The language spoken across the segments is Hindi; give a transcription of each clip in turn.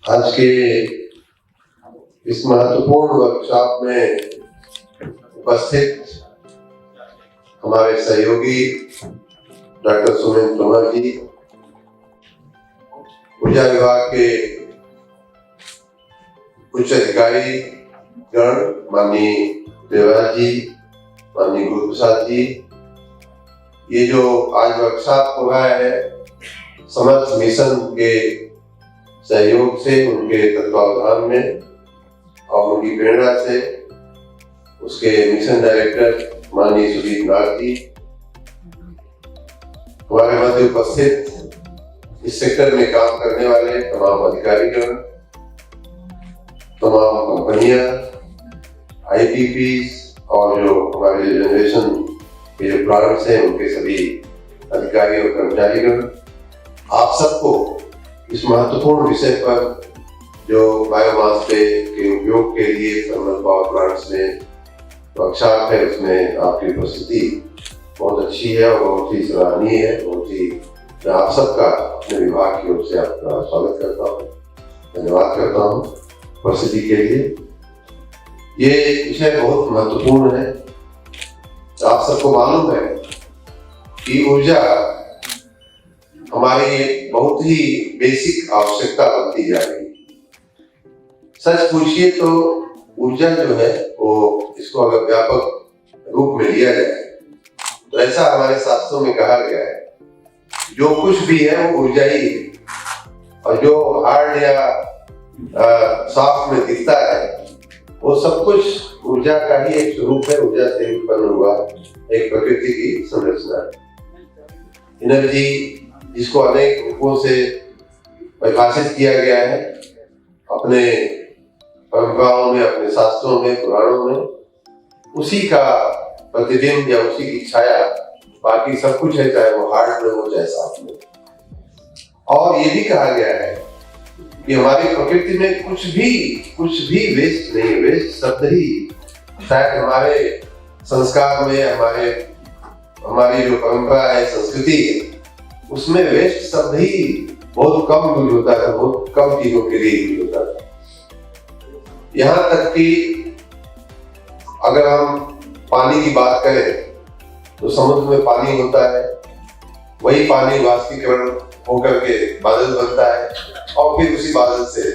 आज के इस महत्वपूर्ण वर्कशॉप में उपस्थित हमारे सहयोगी डॉक्टर सुमेंद्र तोमर जी, ऊर्जा विभाग के उच्च अधिकारी गण, माननीय देवराज जी, माननीय गुरु प्रसाद जी, ये जो आज वर्कशॉप हो रहा है समर्थ मिशन के सहयोग से, उनके तत्वावधान में और उनकी प्रेरणा से, उसके मिशन डायरेक्टर माननीय सुदीप नाथ जी, हमारे मध्य उपस्थित इस सेक्टर में काम करने वाले तमाम अधिकारीगण, तमाम कंपनियां, आईपीपीज और जो हमारे जनरेशन के जो प्लांट्स हैं उनके सभी अधिकारी और कर्मचारीगण, आप सबको इस महत्वपूर्ण विषय पर जो बायोमास के उपयोग के लिए थर्मल पावर प्लांट्स में वर्कशॉप है, उसमें आपकी उपस्थिति बहुत अच्छी है और बहुत ही सराहनीय है। बहुत ही मैं आप सबका अपने विभाग की ओर से आपका स्वागत करता हूँ, धन्यवाद करता हूँ उपस्थिति के लिए। ये विषय बहुत महत्वपूर्ण है। आप सबको मालूम है कि ऊर्जा हमारी एक बहुत ही बेसिक आवश्यकता बनती जा रही है। सच पूछिए तो ऊर्जा जो है वो, इसको अगर व्यापक रूप में लिया जाए तो ऐसा हमारे शास्त्रों में कहा गया है, जो कुछ भी है वो ऊर्जा ही है, और जो हार्ड या सॉफ्ट में दिखता है वो सब कुछ ऊर्जा का ही एक स्वरूप है। ऊर्जा से उत्पन्न हुआ एक प्रकृति की संरचना है। एनर्जी, जिसको अनेक रूपों से परिभाषित किया गया है अपने परंपराओं में, अपने शास्त्रों में, पुराणों में, उसी का प्रतिबिंब या उसी की छाया बाकी सब कुछ है, चाहे वो हार्ड में हो चाहे सॉफ्ट में। और ये भी कहा गया है कि हमारी प्रकृति में कुछ भी वेस्ट नहीं है। वेस्ट शब्द ही शायद हमारे संस्कार में, हमारी जो परंपरा है, संस्कृति है, उसमें वेस्ट शब्द ही बहुत कम यूज होता है, बहुत कम चीजों के लिए यूज होता है। यहाँ तक कि अगर हम पानी की बात करें तो समुद्र में पानी होता है, वही पानी वाष्पीकरण होकर के बादल बनता है और फिर उसी बादल से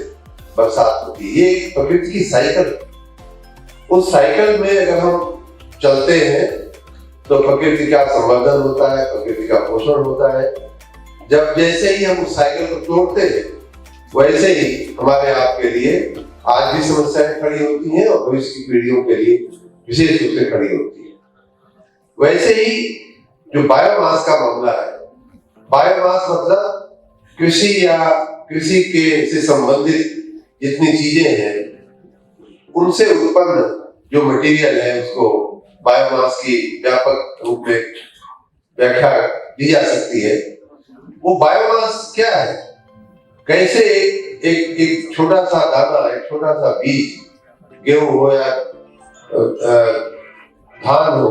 बरसात होती है। ये प्रकृति की साइकिल। उस साइकिल में अगर हम चलते हैं तो प्रकृति का संवर्धन होता है, प्रकृति का पोषण होता है। जब जैसे ही हम उस साइकिल को तोड़ते हैं वैसे ही हमारे आपके लिए आज भी समस्याएं खड़ी होती हैं और भविष्य की पीढ़ियों के लिए विशेष रूप से खड़ी होती है। वैसे ही जो बायोमास का मामला है, बायोमास मतलब कृषि या कृषि के से संबंधित जितनी चीजें हैं उनसे उत्पन्न जो मटेरियल है उसको बायोमास की व्यापक रूप में व्याख्या दी जा सकती है। वो बायोमास क्या है? कैसे एक छोटा सा दाना, एक छोटा सा बीज, गेहूं हो या धान हो,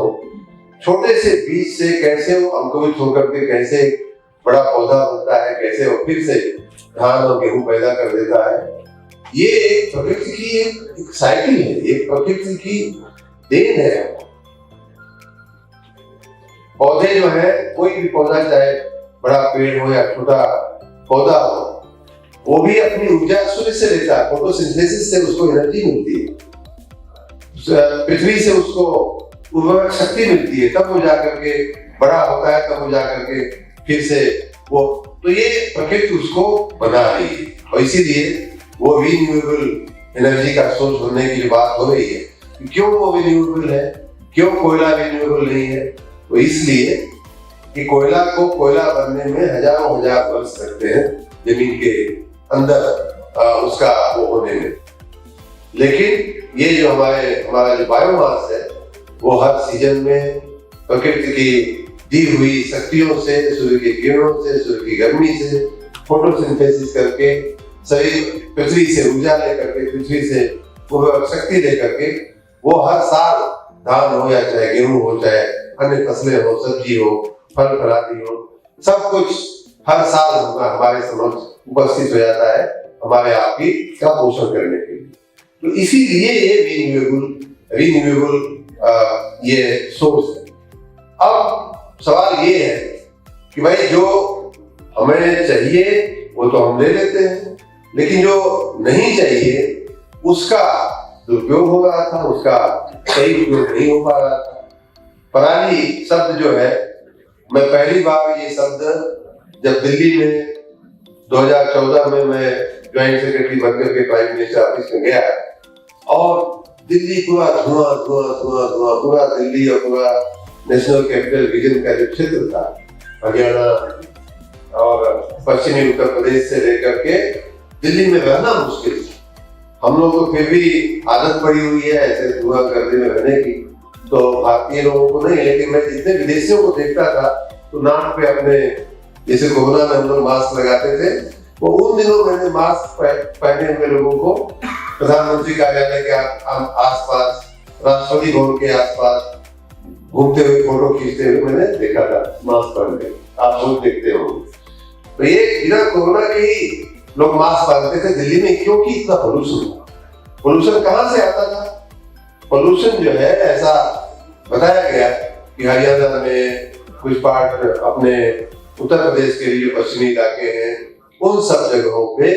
छोटे से बीज से कैसे वो अंकुरित होकर के कैसे बड़ा पौधा बनता है, कैसे वो फिर से धान और गेहूं पैदा कर देता है। ये एक प्रकृति की एक साइकिल है, एक प्रकृति की देन है। पौधे जो है, कोई भी पौधा, चाहे बड़ा पेड़ हो या छोटा पौधा हो, वो भी अपनी ऊर्जा सूर्य से लेता है। फोटोसिंथेसिस से उसको एनर्जी मिलती है, पृथ्वी से उसको उर्वरक शक्ति मिलती है, तब वो जाकर के बड़ा होता है, तब वो जाकर के फिर से वो, तो ये प्रकृति उसको बना रही है। और इसीलिए वो रिन्यूएबल एनर्जी का सोर्स बनने की जो बात हो रही है, क्यों वो रिन्यूएबल है, क्यों कोयला रिन्यूएबल नहीं है? तो इसलिए कि कोयला को कोयला बनने में हजार वर्ष लगते हैं जमीन के अंदर उसका वो होने में। लेकिन ये जो हमारा जो बायोमास है वो हर सीजन में प्रकृति की दी हुई शक्तियों से, सूर्य की किरणों से, सूर्य की गर्मी से फोटोसिंथेसिस करके सही पृथ्वी से ऊर्जा लेकर के, पृथ्वी से वो शक्ति लेकर के वो हर साल धान हो या चाहे गेहूं हो, चाहे अन्य फसलें हो, सब्जी हो, फल फलादी हो, सब कुछ हर साल हमारे समक्ष उपस्थित हो जाता है हमारे आप ही का पोषण करने के लिए। तो इसीलिए ये रिन्यूएबल ये सोर्स है। अब सवाल ये है कि भाई जो हमें चाहिए वो तो हम ले लेते हैं, लेकिन जो नहीं चाहिए उसका दुरुपयोग हो रहा था, उसका सही उपयोग नहीं हो पा रहा था। पराली शब्द जो है, मैं पहली बार ये शब्द जब दिल्ली में 2014 में मैं ज्वाइंट सेक्रेटरी बनकर के प्राइम मिनिस्टर ऑफिस में गया और दिल्ली पूरा धुआं धुआं धुआं धुआं, पूरा दिल्ली और पूरा नेशनल कैपिटल रीजन का जो क्षेत्र था, हरियाणा और पश्चिमी उत्तर प्रदेश से लेकर के दिल्ली में रहना मुश्किल था। हम लोग को फिर भी आदत पड़ी हुई है ऐसे धुआं गर्दे में रहने की, तो भारतीय लोगों को नहीं, लेकिन मैं जितने विदेशियों को देखता था तो नाक पे अपने, जैसे कोरोना में हम लोग मास्क लगाते थे, वो उन दिनों मैंने मास्क पहने हुए लोगों को प्रधानमंत्री कार्यालय के आसपास, राष्ट्रपति भवन के आसपास घूमते हुए फोटो खींचते हुए मैंने देखा था मास्क पहन के। आप लोग देखते हो तो ये बिना कोरोना के ही लोग मास्क पहनते थे दिल्ली में, क्योंकि इतना पोल्यूशन था। पोल्यूशन कहाँ से आता था? पोल्यूशन जो है, ऐसा बताया गया कि हरियाणा में कुछ पार्ट, अपने उत्तर प्रदेश के लिए जो पश्चिमी इलाके हैं, उन सब जगहों पे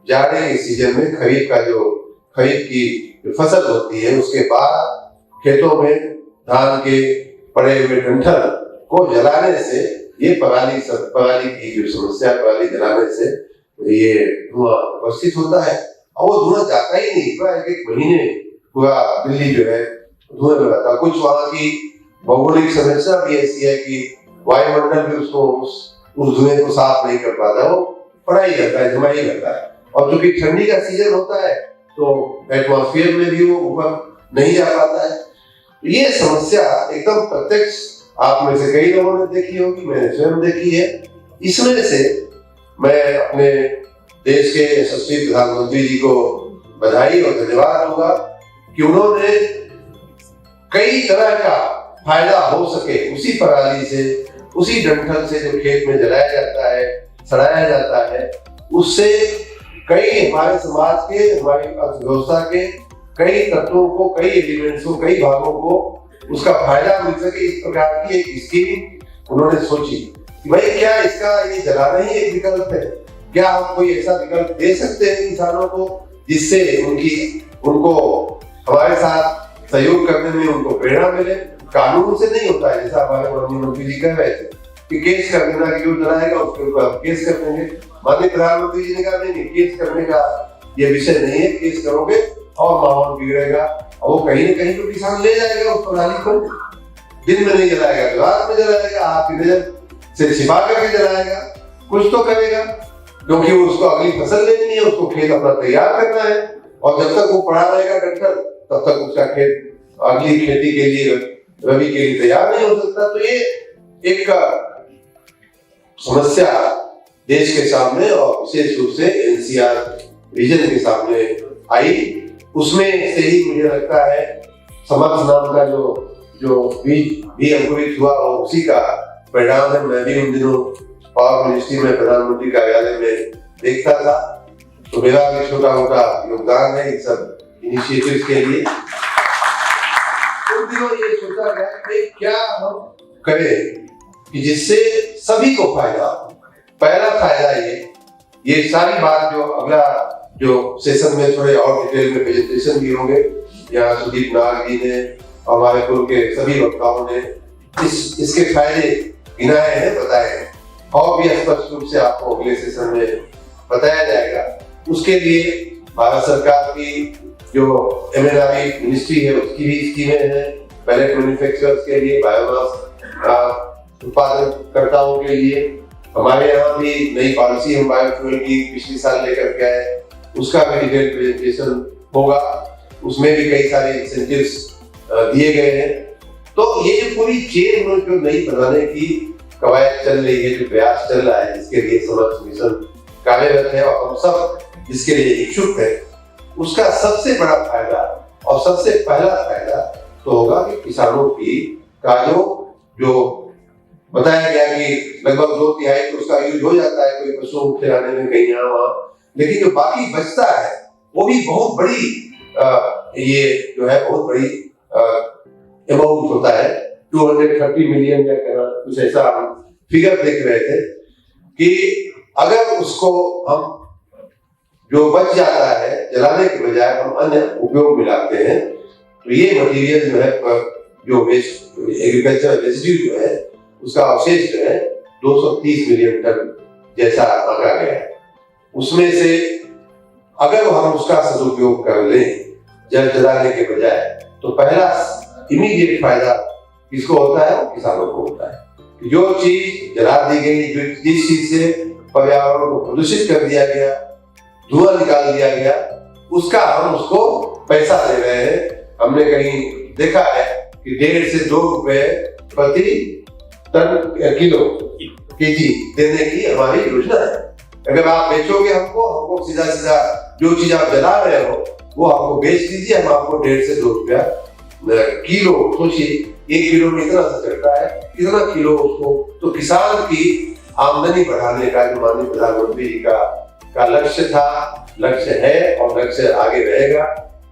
जाड़े के सीजन में खरीफ की फसल होती है, उसके बाद खेतों में धान के पड़े हुए डंठल को जलाने से ये पराली की जो समस्या, पराली जलाने से ये धुआं उपस्थित होता है और वो धुआं जाता ही नहीं, पूरा एक महीने पूरा दिल्ली जो है धुएं में रहता है। कुछ वहाँ की भौगोलिक समस्या भी ऐसी है कि वायुमंडल भी उसको उस धुएं को साफ नहीं कर पाता, वो पड़ा ही रहता है, जमा ही रहता है। और चूंकि ठंडी का सीजन होता है तो एटमॉस्फेयर में भी वो ऊपर नहीं जा पाता है। ये समस्या एकदम प्रत्यक्ष आप में से कई लोगों ने देखी होगी, मैंने स्वयं देखी है। इसमें से मैं अपने देश के यशस्वी प्रधानमंत्री जी को बधाई और धन्यवाद दूंगा कि उन्होंने कई तरह का फायदा हो सके उसी पराली से, उसी डंठल से जो खेत में जलाया जाता है, सड़ाया जाता है, उससे कई हमारे समाज के, हमारी अर्थव्यवस्था के कई तत्वों को, कई एलिमेंट्स को, कई भागों को उसका फायदा मिल सके। इस प्रकार की एक स्कीम उन्होंने सोची कि भाई क्या इसका ये जलाना ही एक विकल्प है, क्या हम कोई ऐसा विकल्प दे सकते हैं किसानों को जिससे उनको हमारे साथ सहयोग करने में उनको प्रेरणा मिले। कानून से नहीं होता है, जैसा हमारे माननीय मंत्री जी कह रहे थे कि केस कर देना, कि जो जलाएगा उसके ऊपर हम केस कर देंगे। माननीय प्रधानमंत्री जी ने कहा नहीं, केस करने का ये विषय नहीं है, केस करोगे और माहौल बिगड़ेगा और वो कहीं न कहीं तो किसान ले जाएगा उस पराली को, दिन में नहीं जलाएगा तो रात में जलाएगा, आपकी नजर से छिपा करके जलाएगा, कुछ तो करेगा, क्योंकि उसको अगली फसल लेनी है, उसको खेत अपना तैयार करना है और जब तक वो पड़ा रहेगा डंठल तब तक उसका खेत अगली खेती के लिए, रबी के लिए तैयार नहीं हो सकता। तो ये एक समस्या देश के सामने और विशेष रूप से एनसीआर रीजन के सामने आई। उसमें से ही मुझे लगता है समक्ष नाम का जो बीज अंकुरित हुआ और उसी का परिणाम है। मैं भी उन दिनों पावर मिनिस्ट्री में प्रधानमंत्री कार्यालय में देखता था, तो मेरा भी छोटा मोटा योगदान है इन सब इनिशिएटिव्स के लिए। उन दिनों ये सोचा गया कि क्या हम करें कि जिससे सभी को फायदा हो। पहला फायदा ये सारी बात जो अगला जो सेशन में थोड़े और डिटेल में प्रेजेंटेशन भी होंगे, यहाँ सुदीप नाग जी ने और हमारे पूर्व के सभी वक्ताओं ने इसके फायदे गिनाए हैं, बताए हैं और भी स्पष्ट रूप से आपको अगले सेशन में बताया जाएगा। उसके लिए भारत सरकार की जो एमएनआरई मिनिस्ट्री है उसकी भी स्कीमें हैं, पैलेट मैन्युफैक्चरर्स के लिए, बायोमास उत्पादनकर्ताओं के लिए। हमारे यहाँ भी नई पॉलिसी हम बायोफ्यूल की पिछले साल लेकर के आए, उसका भी डिटेल प्रेजेंटेशन होगा, उसमें भी कई सारे इंसेंटिव्स दिए गए हैं। तो ये जो पूरी चेन जो नई बनाने की कवायद चल रही है, जो प्रयास चल रहा है, जिसके लिए समक्ष मिशन कार्यरत है और हम सब जिसके लिए इच्छुक है, उसका सबसे बड़ा फायदा और सबसे पहला फायदा तो होगा कि किसानों की का जो बताया गया कि लगभग 2/3 तो उसका यूज हो जाता है, कोई पशुओं को खिलाने में, कहीं यहाँ वहाँ, लेकिन जो बाकी बचता है वो भी बहुत बड़ी ये जो है बहुत बड़ी अमाउंट होता है। 230 मिलियन या कुछ ऐसा हम फिगर देख रहे थे कि अगर उसको हम जो बच जाता है जलाने के बजाय हम अन्य उपयोग में लाते हैं तो ये मटेरियल जो है जो वेस्ट एग्रीकल्चर रेसिड्यू जो है उसका अवशेष जो है 230 मिलियन टन जैसा आंका गया है। उसमें से अगर हम उसका सदुपयोग कर लें जल जलाने के बजाय तो पहला इमीडिएट फायदा किसको होता है? वो किसानों को होता है। जो चीज जला दी गई, जिस चीज से पर्यावरण को प्रदूषित कर दिया गया, धुआं निकाल दिया गया, उसका हम उसको पैसा दे रहे हैं। हमने कहीं देखा है कि 1.5 से 2 रुपए प्रति टन किलो केजी देने की हमारी योजना है। अगर आप बेचोगे हमको सीधा सीधा जो चीज आप जला रहे हो वो आपको बेच दीजिए, हम आपको 1.5 से 2 रुपया किलो। सोचिए 1 किलो में इतना सा चलता है, कितना किलो उसको। तो किसान की आमदनी बढ़ाने का जो माननीय प्रधानमंत्री जी का लक्ष्य था, लक्ष्य है और लक्ष्य आगे रहेगा,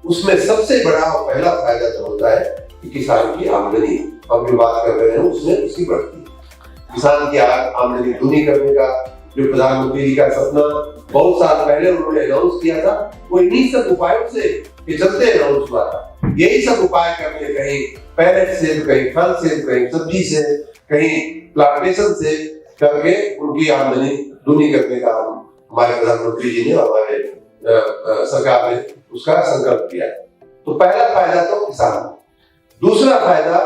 उसमें सबसे बड़ा और पहला फायदा तो होता है कि किसान की आमदनी, हम जो बात कर रहे हैं उसमें उसकी बढ़ती है। किसान की आमदनी दूनी करने का जो प्रधानमंत्री जी का सपना बहुत साल पहले उन्होंने अनाउंस किया था, वो इन्हीं सब उपायों से के चलते अनाउंस हुआ था। यही सब उपाय करके कहीं पैलेट से, कहीं फल से, कहीं सब्जी से, कहीं प्लांटेशन से करके उनकी आमदनी दूनी करने का हमारे प्रधानमंत्री जी ने, हमारे सरकार ने उसका संकल्प किया। तो पहला फायदा तो किसान। दूसरा फायदा,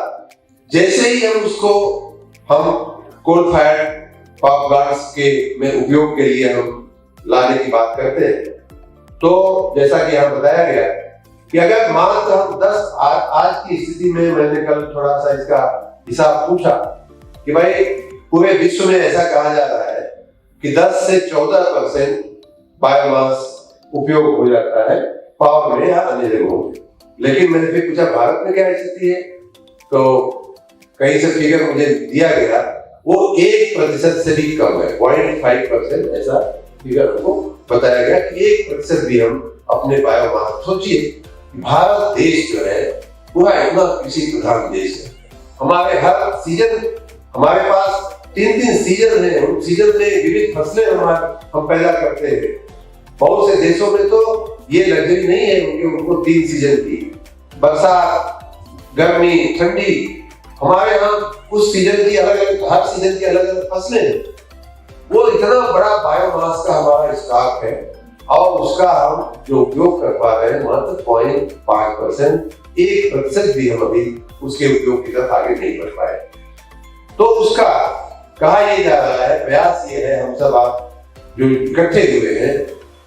जैसे ही हम कोल फायर्ड पावर प्लांट्स के में उपयोग के लिए हम लाने की बात करते हैं तो जैसा कि यहाँ बताया गया कि अगर मान लो हम 10 आज की स्थिति में, मैंने कल थोड़ा सा इसका हिसाब पूछा कि भाई पूरे विश्व में ऐसा कहा जा रहा है कि 10 से 14% बायोमास उपयोग हो जाता है पावर में या अन्य जगहों में। लेकिन मैंने फिर पूछा भारत में क्या स्थिति है, तो कहीं से फिगर मुझे दिया गया वो 1% से भी कम है, 0.5% ऐसा फिगर हमको बताया गया कि 1% भी हम अपने बायोमास। सोचिए भारत देश जो है पूरा इतना कृषि प्रधान देश है। हमारे हर सीजन, हमारे पास 3 सीजन है, उन सीजन में विविध फसलें हम पैदा करते हैं। बहुत से देशों में तो ये लग्जरी नहीं है उनको 3 सीजन की, बरसात, गर्मी, ठंडी। हमारे यहाँ उस सीजन की अलग अलग, हर सीजन की अलग अलग फसलें हैं। वो इतना बड़ा बायोमास का हमारा स्टॉक है और उसका हम जो उपयोग कर पा रहे हैं मात्र 0.5%, 1% भी हम अभी उसके उपयोग की तरफ आगे नहीं बढ़ पाए। तो उसका कहा यह जा रहा है, प्रयास ये है, हम सब आप जो इकट्ठे हुए हैं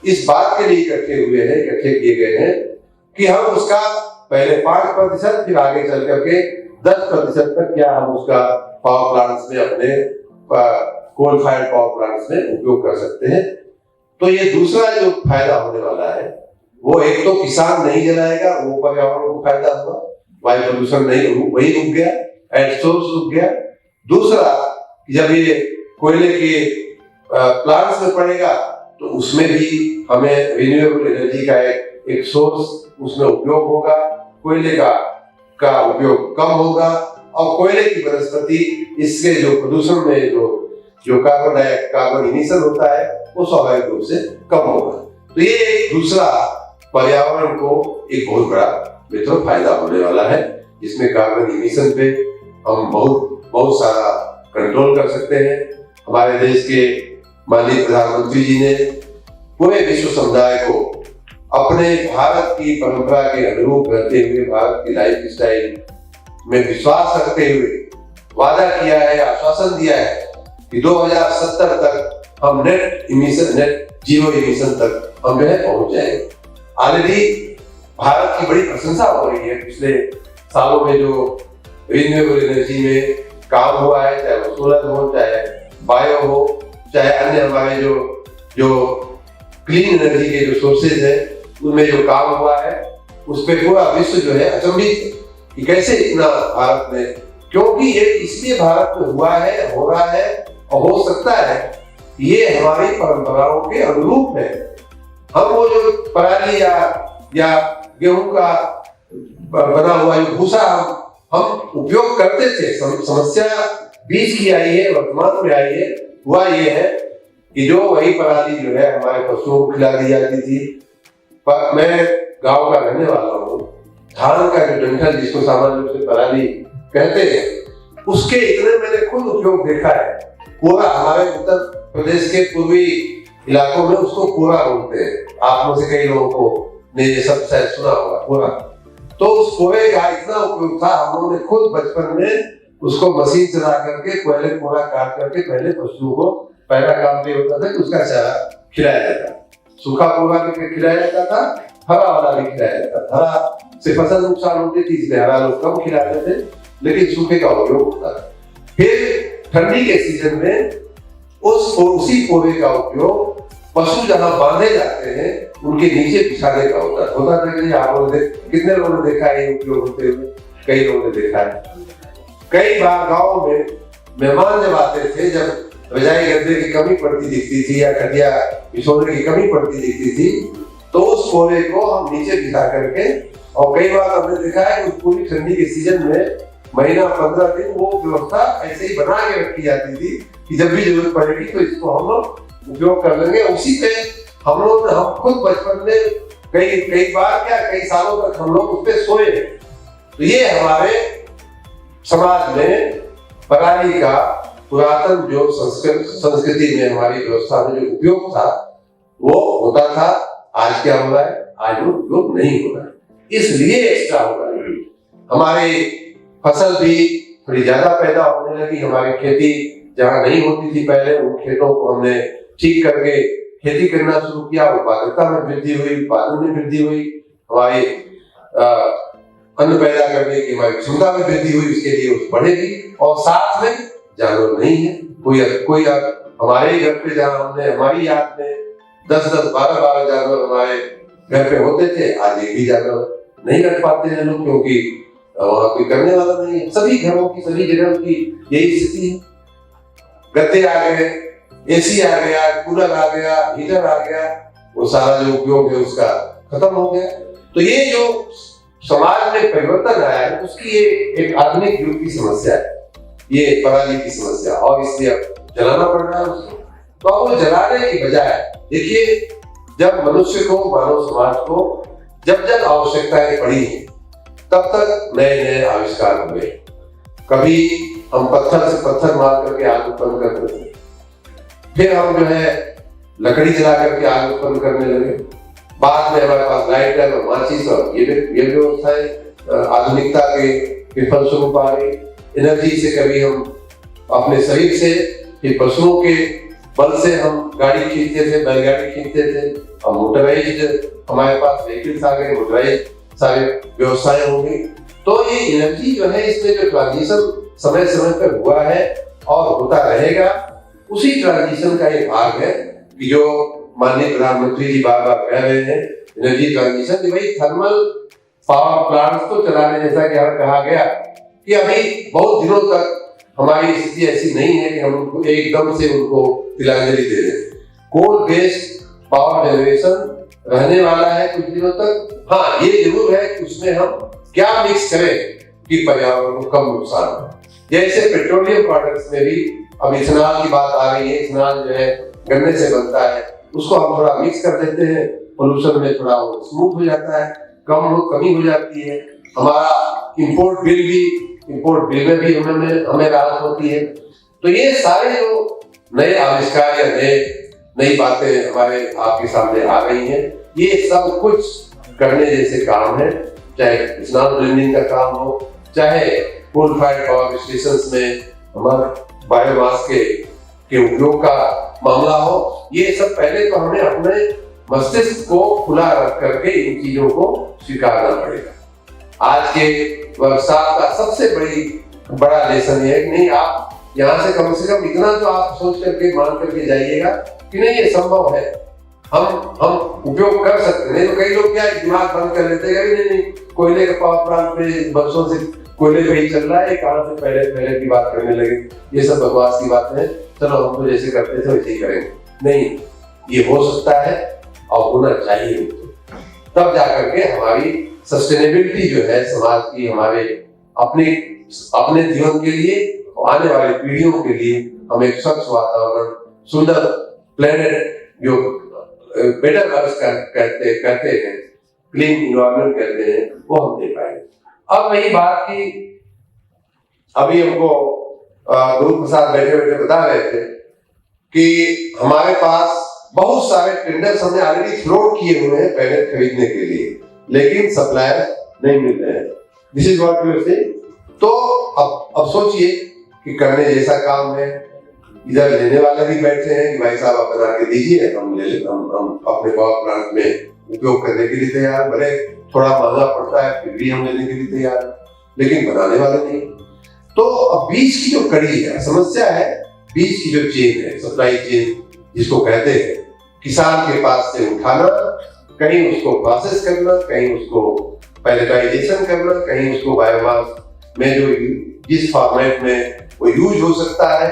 इस बात के लिए इकट्ठे किए गए हैं कि हम उसका पहले 5%, फिर आगे चल करके 10% तक क्या हम उसका पावर प्लांट्स में, अपने कोल फायर्ड पावर प्लांट्स में उपयोग कर सकते हैं। तो ये दूसरा जो फायदा होने वाला है वो एक तो किसान नहीं जलाएगा, वो पर्यावरण को फायदा हुआ, वायु प्रदूषण नहीं, वही रुक गया, एट सोर्स रुक गया। दूसरा, जब ये कोयले के प्लांट्स में पड़ेगा तो उसमें भी हमें रिन्यूएबल एनर्जी का एक सोर्स उसमें उपयोग होगा, कोयले का उपयोग कम होगा और कोयले की वनस्पति, इसके जो प्रदूषण में जो कार्बन इमिशन होता है वो स्वाभाविक रूप से कम होगा। तो ये एक दूसरा पर्यावरण को एक बहुत बड़ा बेहतर फायदा होने वाला है, जिसमें कार्बन इमिशन पे हम बहुत सारा कंट्रोल कर सकते हैं। हमारे देश के माननीय प्रधानमंत्री जी ने पूरे विश्व समुदाय को अपने भारत की परंपरा के अनुरूप रहते हुए, भारत की लाइफ स्टाइल में विश्वास रखते हुए वादा किया है, आश्वासन दिया है कि 2070 तक हम नेट जीरो इमिशन तक हम जो है पहुंच जाएंगे। ऑलरेडी भारत की बड़ी प्रशंसा हो रही है पिछले सालों में, जो रिन्यूएबल एनर्जी में काम हुआ है, चाहे वो सोलर हो, चाहे बायो हो, चाहे अन्य हमारे जो क्लीन एनर्जी के जो सोर्सेज है उनमें जो काम हुआ है, उस पर पूरा विश्व जो है अचंभित है कि कैसे इतना भारत में, क्योंकि ये इसलिए भारत में हुआ है, हो रहा है और हो सकता है ये हमारी परंपराओं के अनुरूप है। हम वो जो पराली या गेहूं का बना हुआ जो भूसा हम उपयोग करते थे, समस्या बीच की आई है, वर्तमान में आई है। हुआ ये है कि जो वही पराली जो है हमारे पशुओं को खिला दी जाती थी। पर मैं गांव का रहने वाला हूँ, धान का जो डंठल जिसको सामान्य रूप से पराली कहते हैं, उसके इतने मैंने खुद उपयोग देखा है। पूरा हमारे उत्तर प्रदेश के पूर्वी इलाकों में उसको पूरा बोलते हैं। आप में से कई लोगों को ने ये सब शायद सुना होगा, पूरा। तो उस पोहे का इतना उपयोग था, हम लोगों ने खुद बचपन में उसको मशीन चला करके पहले पूरा काट करके पहले पशुओं को पहला काम ये होता था कि उसका चारा खिलाया जाता, सूखा पूरा करके खिलाया जाता था, हरा वाला भी खिलाया जाता था। हरा से फसल नुकसान होती थी इसलिए हरा लोग कम खिलाते थे, लेकिन सूखे का उपयोग होता था। फिर ठंडी के सीजन में उसी पोहे का उपयोग पशु जहां बांधे जाते हैं उनके नीचे बिछाने का होता था कि आप लोग कितने लोगों ने देखा है उपयोग होते हुए? कई लोगों ने देखा है। कई बार गाँव में मेहमान जब आते थे, जब रजाई गद्दे की कमी पड़ती दिखती थी या खटिया बिछोने की कमी पड़ती दिखती थी, तो उस पोहे को हम नीचे बिछा करके, और कई बार हमने देखा है कि पूरी ठंडी के सीजन में महीना 15 दिन वो व्यवस्था ऐसे ही बना के रखी जाती थी कि जब भी जरूरत पड़ेगी तो इसको हम लोग उपयोग कर लेंगे। उसी पे हम खुद बचपन में कई बार क्या कई सालों तक हम लोग उस पे सोए। तो ये हमारे समाज में पराली का पुरातन जो संस्कृति में हमारी व्यवस्था में जो उपयोग था वो होता था। आज क्या हो रहा है? आज वो उपयोग नहीं हो रहा है, इसलिए एक्स्ट्रा हो रहा है। हमारी फसल भी थोड़ी ज्यादा पैदा होने लगी। हमारी खेती जहाँ नहीं होती थी पहले, उन खेतों को हमने ठीक करके खेती करना शुरू किया। उत्पादकता में वृद्धि हुई, उत्पादन में वृद्धि हुई, हमारी अन्न पैदा करने की हमारी क्षमता में वृद्धि हुई, उसके लिए उस बढ़ेगी। और साथ में जानवर नहीं है कोई हमारे घर पे जहाँ हमने हमारी याद में 10-10, 12-12 जानवर हमारे घर पे होते थे, आज एक भी जानवर नहीं रख पाते हैं लोग, क्योंकि वहां कोई करने वाला नहीं है। सभी घरों की सभी जगह की यही स्थिति है। गद्दे आ गए, एसी आ गया, कूलर आ गया, हीटर आ गया, वो सारा जो उपयोग है उसका खत्म हो गया। तो ये जो समाज में परिवर्तन आया है उसकी ये एक आधुनिक युग की समस्या है, ये पराली की समस्या, और इसलिए अब जलाना पड़ रहा है उसको। तो अब वो जलाने की बजाय देखिए, जब मनुष्य को, मानव समाज को जब जब आवश्यकताएं पड़ी हैं तब तक नए नए आविष्कार हुए। कभी हम पत्थर से पत्थर मार करके आग उत्पन्न करते थे, फिर हम जो है लकड़ी जला करके आग उत्पन्न करने लगे। बाद में हमारे पास लाइटर और माचिस और ये व्यवस्थाएं आधुनिकता के फलस्वरूप आ गई। एनर्जी से कभी हम अपने शरीर से, फिर पशुओं के बल से हम गाड़ी खींचते थे, बैलगाड़ी खींचते थे। अब मोटराइज्ड हमारे पास व्हीकल्स आ गए, मोटराइज्ड सारे व्यवसाय हो गई। तो ये एनर्जी जो है, इसमें जो ट्रांजिशन समय समय पर हुआ है और होता रहेगा, उसी ट्रांजिशन का एक भाग है कि जो माननीय प्रधानमंत्री जी बार बार कह रहे हैं, एनर्जी ट्रांजिशन। भाई थर्मल पावर प्लांट्स तो चलाने, जैसा कि यहाँ कहा गया कि अभी बहुत दिनों तक हमारी स्थिति ऐसी नहीं है कि हम उनको एकदम से उनको तिलांजलि दे दें। कोल बेस्ड पावर जनरेशन रहने वाला है कुछ दिनों तक। हाँ, ये जरूर है कि उसमें हम क्या मिक्स करें कि पर्यावरण को कम नुकसान हो। जैसे पेट्रोलियम प्रोडक्ट्स में भी अब इथेनॉल की बात आ रही है। इथेनॉल जो है गन्ने से बनता है, उसको हम थोड़ा मिक्स कर देते हैं, पोल्यूशन में थोड़ा वो स्मूथ हो जाता है, कमी हो जाती है। हमारा इंपोर्ट बिल में भी हमें राहत होती है। तो ये सारे जो नए आविष्कार या नई बातें हमारे आपके सामने आ रही हैं, ये सब कुछ करने जैसे काम है। चाहे स्नान ब्लेंडिंग का काम हो, चाहे कोल फायर्ड पावर स्टेशंस में हमारे बायोमास के उपयोग का मामला हो। ये सब पहले तो हमें अपने मस्तिष्क को खुला रख करके इन चीजों को स्वीकारना पड़ेगा। आज के वर्कशॉप का सबसे बड़ा लेसन ये है कि नहीं, आप यहाँ से कम इतना तो आप सोच करके मान करके जाइएगा कि नहीं, ये संभव है, हम उपयोग कर सकते हैं। तो कई लोग क्या दिमाग बंद कर लेते हैं, नहीं कोयले का पावर प्लांट पे वर्षों से कोयले पे ही चल रहा है, कहाँ से पहले की बात करने लगे। ये सब बकवास की बातें हैं, चलो हम तो जैसे करते थे वैसे ही करेंगे। नहीं, ये हो सकता है और होना चाहिए। तब जाकर के हमारी सस्टेनेबिलिटी जो है समाज की, हमारे अपने जीवन के लिए और आने वाली पीढ़ियों के लिए हम एक स्वच्छ वातावरण, सुंदर प्लेनेट जो बेटर अर्थ कहते हैं, क्लीन इन्वायरमेंट कहते हैं, वो हम दे पाएंगे। अब वही बात की अभी हमको गुरु प्रसाद बैठे बैठे बता रहे थे कि हमारे पास बहुत सारे टेंडर्स हमने ऑलरेडी फ्लोट किए हुए हैं पैलेट खरीदने के लिए, लेकिन सप्लायर नहीं मिल रहे हैं। दिस इज व्हाट यू से। तो अब सोचिए कि करने जैसा काम है, इधर लेने वाले भी बैठे हैं कि भाई साहब आप बना के दीजिए, हम अपने पावर प्लांट में उपयोग करने के लिए तैयार, भले थोड़ा महंगा पड़ता है फिर भी हम लेने के लिए तैयार, लेकिन बनाने वाले नहीं। तो अब बीच की जो कड़ी है, समस्या है बीच की जो चेन है, सप्लाई चेन जिसको कहते हैं, किसान के पास से उठाना, कहीं उसको प्रोसेस करना, कहीं उसको पैलेटाइजेशन करना, कहीं उसको बायोमास में जो जिस फॉर्मेट में वो यूज हो सकता है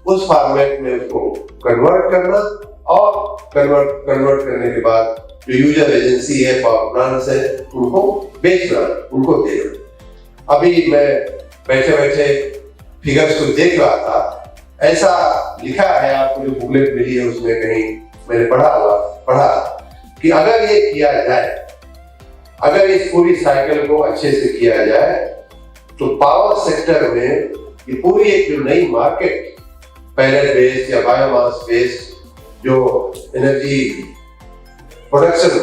उस फॉर्मेट में उसको कन्वर्ट करना, और कन्वर्ट करने के बाद जो यूजर एजेंसी है, पावर प्लांट्स है, उनको बेचना, उनको देना। अभी मैं बैठे बैठे फिगर्स को देख रहा था, ऐसा लिखा है, आपको जो बुकलेट मिली है उसमें कहीं मैंने पढ़ा कि अगर ये किया जाए, अगर इस पूरी साइकिल को अच्छे से किया जाए, तो पावर सेक्टर में ये पूरी एक जो नई मार्केट, पैलेट बेस्ड या बायोमास बेस्ड जो एनर्जी प्रोडक्शन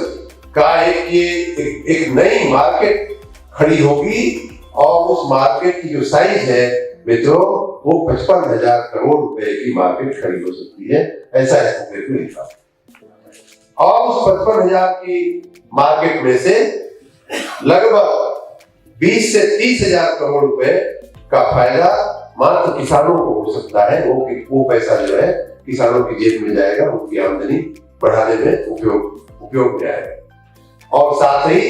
का एक नई मार्केट खड़ी होगी, और उस मार्केट की जो साइज है मित्रों, वो 55,000 करोड़ रुपए की मार्केट खड़ी हो सकती है, ऐसा इस बुकलेट में लिखा। और उस 55,000 की मार्केट में से लगभग 20 से 30,000 करोड़ रुपए का फायदा मात्र किसानों को हो सकता है। वो पैसा जो है किसानों की जेब में जाएगा, उनकी आमदनी बढ़ाने में उपयोग में आएगा। और साथ ही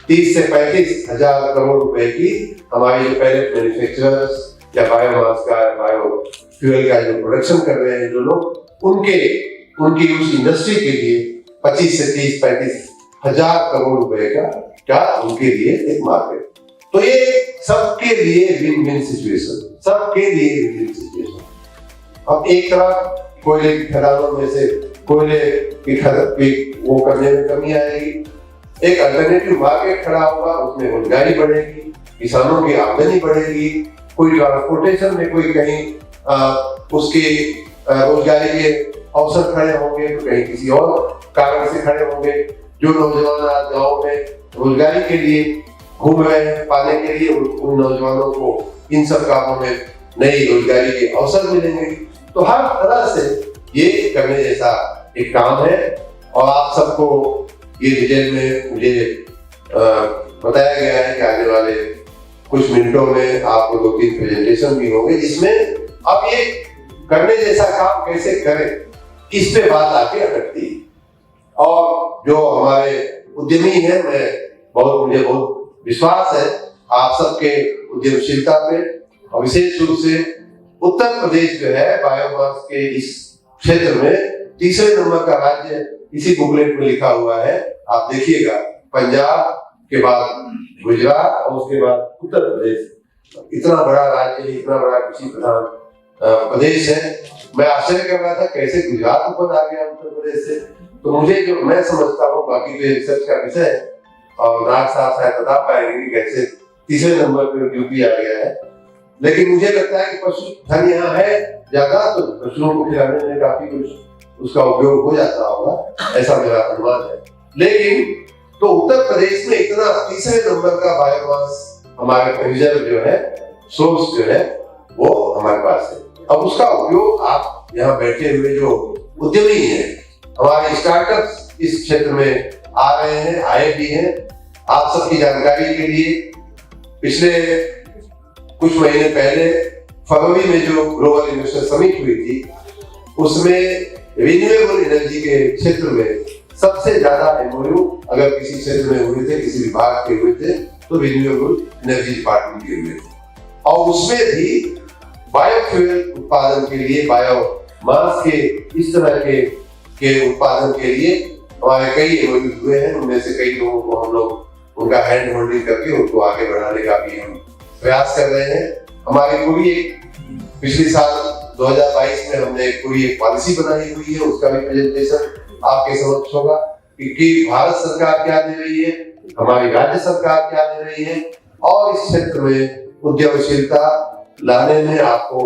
30 से 35,000 करोड़ रुपए की हमारी जो पैलेट मैन्युफैक्चरर्स या बायोमास का, बायो फ्यूल का जो प्रोडक्शन कर रहे हैं जो लोग, उनकी उस इंडस्ट्री के लिए 25 से 30-35,000 करोड़ रुपए का उनके लिए एक मार्केट। तो ये सबके लिए विन विन सिचुएशन, सबके लिए विन विन सिचुएशन। अब एक तरफ कोयले की खदानों में से कोयले की वो करने में कमी आएगी, एक अल्टरनेटिव मार्केट खड़ा होगा, उसमें रोजगारी बढ़ेगी, किसानों की आमदनी बढ़ेगी, कोई ट्रांसपोर्टेशन में कोई कहीं उसके रोजगारी के अवसर खड़े होंगे, तो कहीं किसी और कारण से खड़े होंगे। जो नौजवान आज गाँव में रोजगारी के लिए घूम रहे हैं, पाने के लिए, उन नौजवानों को इन सब कामों में नई रोजगारी के अवसर मिलेंगे। तो हर तरह से ये करने जैसा एक काम है, और आप सबको ये डिटेल में मुझे बताया गया है कि आने वाले कुछ मिनटों में आपको 2-3 प्रेजेंटेशन भी होंगे, जिसमें अब ये करने जैसा काम कैसे करें, इस पे बात आके अटकती है। और जो हमारे उद्यमी हैं, मुझे बहुत विश्वास है आप सबके उद्यमशीलता पे, और विशेष रूप से उत्तर प्रदेश जो है बायोमास के इस क्षेत्र में तीसरे नंबर का राज्य इसी बुकलेट में लिखा हुआ है। आप देखिएगा, पंजाब के बाद गुजरात और उसके बाद उत्तर प्रदेश, इतना बड़ा राज्य, इतना बड़ा कृषि प्रधान प्रदेश है। मैं आश्चर्य कर रहा था कैसे गुजरात ऊपर आ गया उत्तर प्रदेश से। तो मुझे जो मैं समझता हूँ, बाकी तो रिसर्च का विषय है और नाग साहब शायद बता पाएंगे कि कैसे तीसरे नंबर पर यूपी आ गया है, लेकिन मुझे लगता है कि पशुधन यहाँ है ज्यादा, तो पशुओं को खिलाने में काफी कुछ उसका उपयोग हो जाता होगा, ऐसा मेरा अनुमान है। लेकिन तो उत्तर प्रदेश में इतना तीसरे नंबर का बायोमास हमारे रिजर्व जो है, सोर्स जो है, वो हमारे पास है। अब उसका उपयोग आप यहाँ बैठे हुए जो उद्यमी हैं, हमारे स्टार्टअप्स इस क्षेत्र में आ रहे हैं, आए भी हैं। आप सबकी जानकारी के लिए पिछले कुछ महीने पहले फरवरी में जो ग्लोबल इन्वेस्टर समिट हुई थी, उसमें रिन्यूएबल एनर्जी के क्षेत्र में सबसे ज्यादा एमओयू अगर किसी क्षेत्र में हुए थे, किसी विभाग के हुए थे, तो रिन्यूएबल एनर्जी डिपार्टमेंट के हुए थे। और उसमें भी बायोफ्यूल उत्पादन के लिए, बायोमास के इस तरह के उत्पादन के लिए हमारे कई एमओयू हुए हैं, उनमें से कई लोगों को हम लोग उनका हैंड होल्डिंग करके उनको आगे बढ़ाने का भी हम प्रयास कर रहे हैं। हमारी पूरी पिछले साल 2022 में हमने पूरी एक पॉलिसी बनाई हुई है, उसका भी प्रेजेंटेशन आपके समक्ष होगा कि भारत सरकार क्या दे रही है, हमारी राज्य सरकार क्या दे रही है, और इस क्षेत्र में उद्यमशीलता लाने में, आपको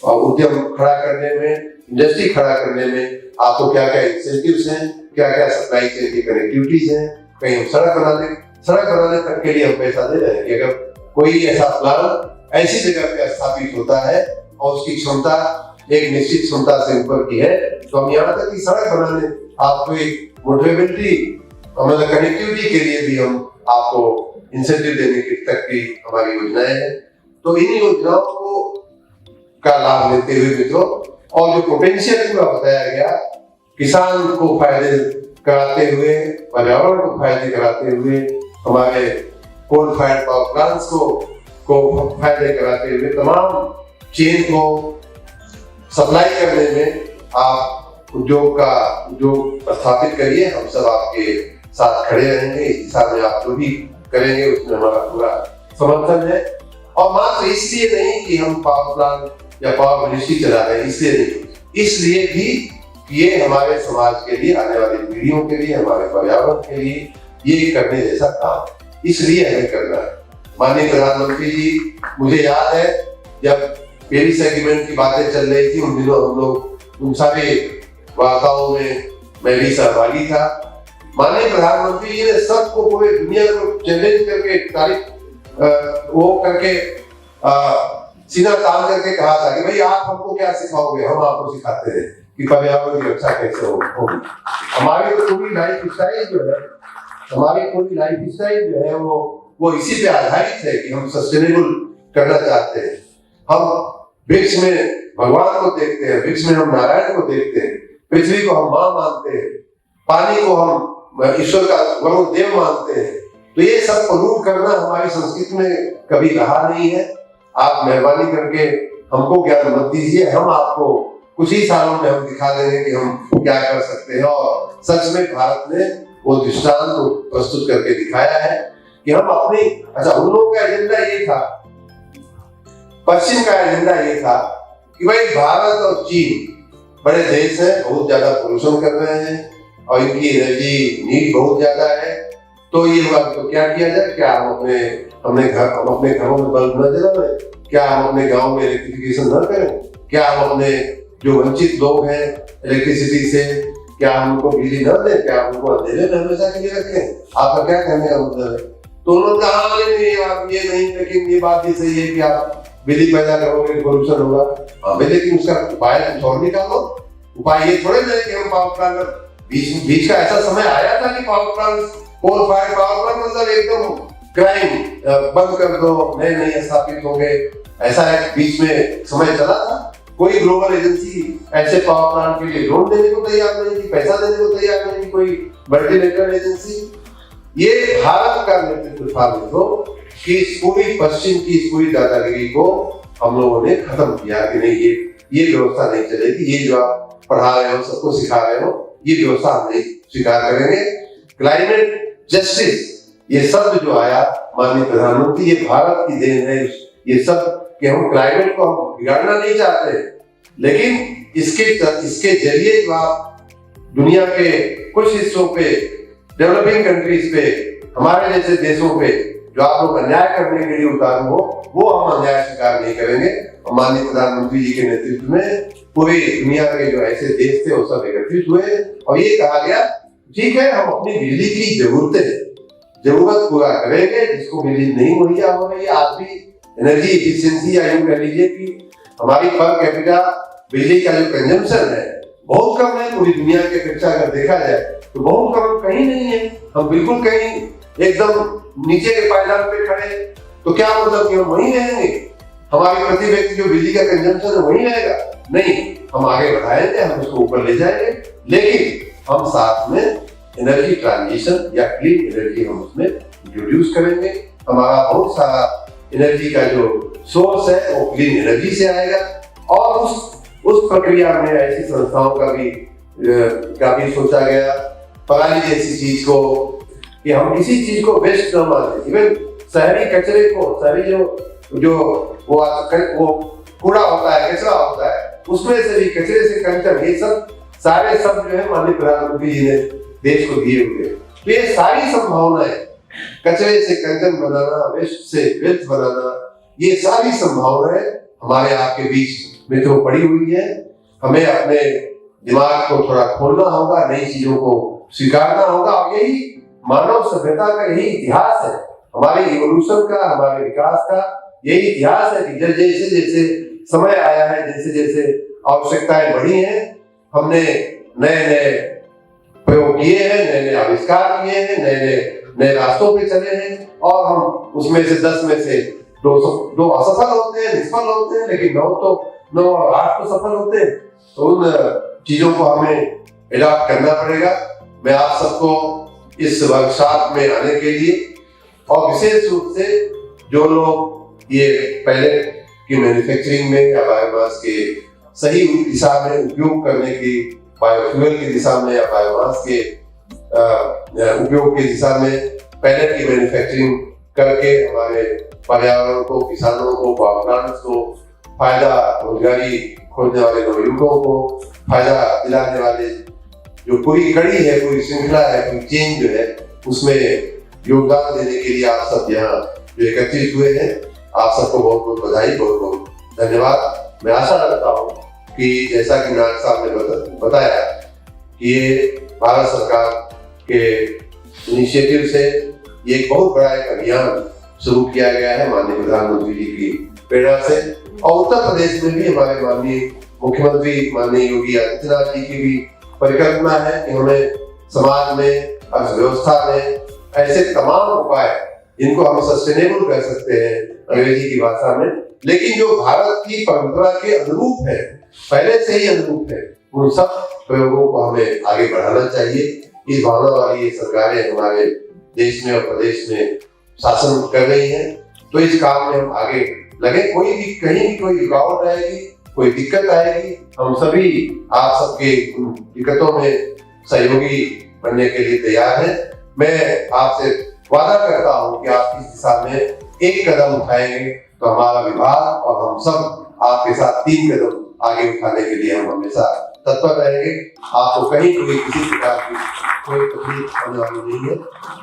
उद्यम खड़ा करने में, इंडस्ट्री खड़ा करने में आपको क्या क्या इंसेंटिव्स हैं, क्या क्या सप्लाई चेन की कनेक्टिविटीज हैं। कहीं हम सड़क बनाने तक के लिए हम पैसा दे रहे हैं कि अगर कोई ऐसा प्लान ऐसी जगह पे स्थापित होता है और उसकी क्षमता एक निश्चित क्षमता से ऊपर की है, तो हम यहाँ तक कि सड़क बनाने आपको एक मोटिवेबिलिटी मतलब कनेक्टिविटी के लिए भी हम आपको इंसेंटिव देने की तक की हमारी योजनाएं हैं। तो इन योजनाओं को का लाभ लेते हुए मित्रों, और जो पोटेंशियल पूरा बताया गया, किसान को फायदे कराते हुए, पर्यावरण को फायदे कराते हुए, हमारे कोल फायर्ड पावर प्लांट्स को फायदे कराते हुए, तमाम चेन को सप्लाई करने में आप उद्योग स्थापित करिए। हम सब आपके साथ खड़े रहेंगे, इस दिशा में आप जो भी करेंगे उसमें हमारा पूरा समर्थन है। और मात्र इसलिए नहीं कि हम पावर प्लांट या पावर मिनिस्ट्री चला रहे हैं, इसलिए नहीं, इसलिए भी ये हमारे समाज के लिए, आने वाली पीढ़ियों के लिए, हमारे पर्यावरण के लिए ये करने जैसा काम इसलिए हमें करना है। माननीय प्रधानमंत्री जी, मुझे याद है जब पेरिस एग्रीमेंट की बातें चल रही थी, उन दिनों हम लोग उन सारे वार्ताओं में मैं भी सहभागी था। माननीय प्रधानमंत्री जी ने सबको, पूरे दुनिया को चैलेंज करके, तारीफ वो करके सीना तान करके कहा था कि भाई आप हमको क्या सिखाओगे, हम आपको सिखाते हैं कि पर्यावरण की रक्षा कैसे होगी। हमारी तो पूरी लाइफ स्टाइल जो है वो इसी पे आधारित है कि हम सस्टेनेबल करना चाहते हैं। हम वृक्ष में भगवान को देखते हैं, वृक्ष में हम नारायण को देखते हैं, पृथ्वी को हम माँ मानते हैं, पानी को हम ईश्वर का वरुण देव मानते हैं। तो ये सब रूप करना हमारी संस्कृति में कभी रहा नहीं है। आप मेहरबानी करके हमको ज्ञान मत दीजिए, हम आपको कुछ ही सालों में हम दिखा देंगे कि हम क्या कर सकते हैं। और सच में भारत ने वो दृष्टांत को प्रस्तुत करके दिखाया है कि हम अपनी, अच्छा उन लोगों का एजेंडा ये था, पश्चिम का एजेंडा ये था कि भाई भारत और चीन बड़े देश हैं, बहुत ज्यादा पोल्यूशन कर रहे हैं और इनकी एनर्जी नीड बहुत ज्यादा है, तो ये बात तो क्या किया जाए, क्या हम अपने घरों में बल्ब न जलाएं, क्या हम अपने गांव में इलेक्ट्रिफिकेशन न करें, क्या हम अपने जो वंचित लोग हैं इलेक्ट्रिसिटी से, क्या हम उनको बिजली न दें, क्या हम उनको अंधेरे में हमेशा के लिए रखें। आपका क्या कहने का मतलब है? तो उन्होंने कहा नहीं आप ये नहीं, लेकिन ये बात भी सही है कि आप बिजली पैदा करोगे पोल्यूशन होगा। हाँ भाई, लेकिन उसका उपाय कुछ और निकालो। उपाय ये थोड़े ना कि हम पावर प्लांट, बीच का ऐसा समय आया था कि power plant, coal fire power plant मतलब एकदम क्राइम, बंद कर दो, नए स्थापित होंगे, ऐसा एक बीच में समय चला था। कोई ग्लोबल एजेंसी ऐसे पावर प्लांट के लिए लोन देने को तैयार नहीं थी, पैसा देने को तैयार नहीं थी, कोई मल्टीनेशनल एजेंसी। ये भारत का नेतृत्व था मित्रों कि इस पूरी पश्चिम की इस पूरी दादागिरी को हम लोगों ने खत्म किया कि नहीं, ये व्यवस्था नहीं चलेगी, ये जो आप पढ़ा रहे हो, सबको सिखा रहे हो, ये व्यवस्था हम नहीं स्वीकार करेंगे। क्लाइमेट जस्टिस ये शब्द जो आया माननीय प्रधानमंत्री, ये भारत की देन है। ये सब कि हम क्लाइमेट को हम बिगाड़ना नहीं चाहते, लेकिन इसके जरिए जो आप दुनिया के कुछ हिस्सों पे, डेवलपिंग कंट्रीज पे, हमारे जैसे देशों पे जो आप लोग अन्याय करने के लिए उतारू हो, वो हम अन्याय स्वीकार नहीं करेंगे। माननीय प्रधानमंत्री जी के नेतृत्व में पूरी दुनिया के जो ऐसे देश थे वो सब एकत्रित हुए और ये कहा गया ठीक है, हम अपनी बिजली की जरूरत पूरा करेंगे। जिसको बिजली नहीं मुहैया हो रही है, आज भी एनर्जी एफिशिएंसी या यूं कह लीजिए कि हमारी पर कैपिटा बिजली का जो कंजम्पशन है बहुत कम है, पूरी दुनिया की अपेक्षा अगर देखा जाए तो बहुत कम, कहीं नहीं है। हम बिल्कुल कहीं एकदम नीचे के पायदान पे खड़े, तो क्या मतलब कि हम वहीं रहेंगे, हमारी प्रति व्यक्ति जो बिजली का कंजम्पशन है वहीं रहेगा? नहीं, हम आगे बढ़ाएंगे, हम उसको ऊपर ले जाएंगे, लेकिन हम साथ में एनर्जी ट्रांजिशन या क्लीन एनर्जी हम उसमें इंट्रोड्यूस करेंगे। हमारा बहुत सारा एनर्जी का जो सोर्स है वो क्लीन एनर्जी से आएगा और उस प्रक्रिया में ऐसी संस्थाओं का भी सोचा गया पराली जैसी चीज को, कि हम किसी चीज को वेस्ट न माने। इवन शहरी कचरे को, शहरी जो वो कूड़ा होता है, कचरा होता है, उसमें से भी कचरे से कंचन, ये सब सारे शब्द जो है माननीय प्रधानमंत्री जी ने देश को दिए हुए। तो ये सारी संभावनाएं, कचरे से कंचन बनाना, वेस्ट से वेल्थ बनाना, ये सारी संभावनाएं हमारे आपके बीच में तो पड़ी हुई है। हमें अपने दिमाग को थोड़ा खोलना होगा, नई चीजों को स्वीकारना होगा। और यही मानव सभ्यता का यही इतिहास है, हमारे इवोल्यूशन का, हमारे विकास का यही इतिहास है कि जैसे जैसे समय आया है, जैसे जैसे आवश्यकताएं बढ़ी हैं, हमने नए नए प्रयोग किए हैं, नए नए आविष्कार किए हैं, नए रास्तों पे चले हैं, और हम उसमें से 10 में से दो असफल होते हैं, निष्फल होते हैं, लेकिन 9 और 8 तो सफल होते हैं। तो उन चीजों को हमें एडॉप्ट करना पड़ेगा। मैं आप सबको इस वर्कशॉप में आने के लिए, और विशेष रूप से जो लोग ये पहले की मैन्युफैक्चरिंग में या बायोमास के सही दिशा में उपयोग करने की, बायोफ्यूल की दिशा में या बायोमास के उपयोग की दिशा में पहले की मैन्युफैक्चरिंग करके हमारे पर्यावरण को, किसानों को, बागवानों को फायदा, रोजगारी खोजने वाले नवयुवकों को फायदा दिलाने वाले जो पूरी कड़ी है, पूरी श्रृंखला है, पूरी चेन जो है, उसमें योगदान देने के लिए आप सब यहाँ जो एकत्रित हुए हैं, आप सबको बहुत बहुत बधाई, बहुत बहुत धन्यवाद। मैं आशा रखता हूँ कि जैसा कि नायक साहब ने बताया कि ये भारत सरकार के इनिशिएटिव से ये एक बहुत बड़ा एक अभियान शुरू किया गया है माननीय प्रधानमंत्री जी की प्रेरणा से। और उत्तर प्रदेश में भी हमारे माननीय मुख्यमंत्री माननीय योगी आदित्यनाथ जी की भी परिकल्पना है कि हमें समाज में, अर्थव्यवस्था में ऐसे तमाम उपाय, जिनको हम सस्टेनेबल कह सकते हैं अंग्रेजी की भाषा में, लेकिन जो भारत की परंपरा के अनुरूप है, पहले से ही अनुरूप है, उन सब प्रयोगों को हमें आगे बढ़ाना चाहिए। इस भावना वाली सरकारें हमारे देश में और प्रदेश में शासन कर रही हैं, तो इस काम में हम आगे लगे। कोई भी कहीं भी कोई रुकावट आएगी, कोई दिक्कत आएगी, हम सभी आप सबके दिक्कतों में सहयोगी बनने के लिए तैयार हैं। मैं आपसे वादा करता हूं कि आप इस दिशा में एक कदम उठाएंगे तो हमारा विभाग और हम सब आपके साथ 3 कदम आगे उठाने के लिए हम हमेशा तत्पर रहेंगे। आपको कहीं कोई किसी प्रकार की कोई तकलीफ होने वाली नहीं है।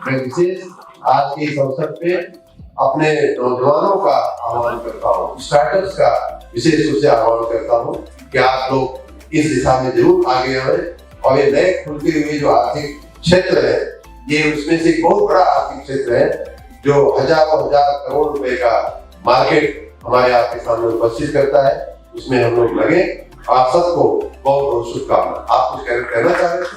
मैं विशेष आज के इस अवसर पे अपने नौजवानों का आह्वान करता हूँ, स्टार्टअप्स का विशेष रूप से आह्वान करता हूँ कि आप लोग इस दिशा में जरूर आगे आए, और ये नए खुलते हुए जो आर्थिक क्षेत्र है, ये उसमें से एक बहुत बड़ा आर्थिक क्षेत्र है, जो हजारों हजार करोड़ रुपए का मार्केट हमारे आपके सामने उपस्थित करता है। उसमें हम लोग लगे। आप सबको बहुत बहुत शुभकामनाएं। आप कुछ कहना चाह रहे थे?